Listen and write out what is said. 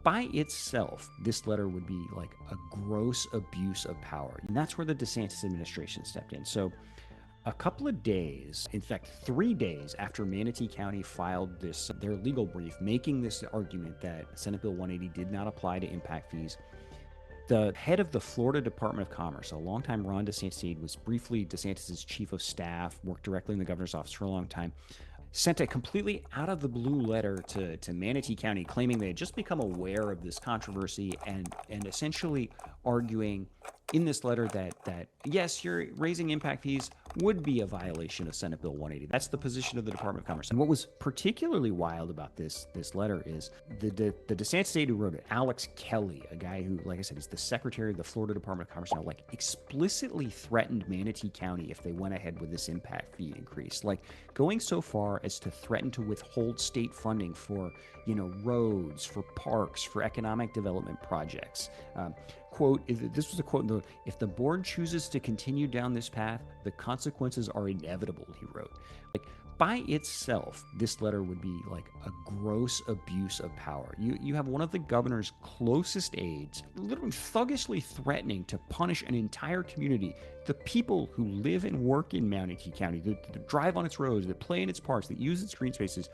by itself, this letter would be like a gross abuse of power. And that's where the DeSantis administration stepped in. So a couple of days, in fact, 3 days after Manatee County filed their legal brief, making this argument that Senate Bill 180 did not apply to impact fees, the head of the Florida Department of Commerce, a longtime Ron DeSantis aide, was briefly DeSantis' chief of staff, worked directly in the governor's office for a long time, sent a completely out of the blue letter to Manatee County claiming they had just become aware of this controversy and essentially arguing in this letter that yes, you're raising impact fees would be a violation of Senate Bill 180. That's the position of the Department of Commerce. And what was particularly wild about this letter is the DeSantis aide who wrote it, Alex Kelly, a guy who, like I said, is the secretary of the Florida Department of Commerce now, like explicitly threatened Manatee County if they went ahead with this impact fee increase, like going so far as to threaten to withhold state funding for, roads, for parks, for economic development projects. Quote, this was a quote, if the board chooses to continue down this path, the consequences are inevitable, he wrote. Like, by itself, this letter would be like a gross abuse of power. You have one of the governor's closest aides literally thuggishly threatening to punish an entire community, the people who live and work in Manatee County, that drive on its roads, that play in its parks, that use its green spaces,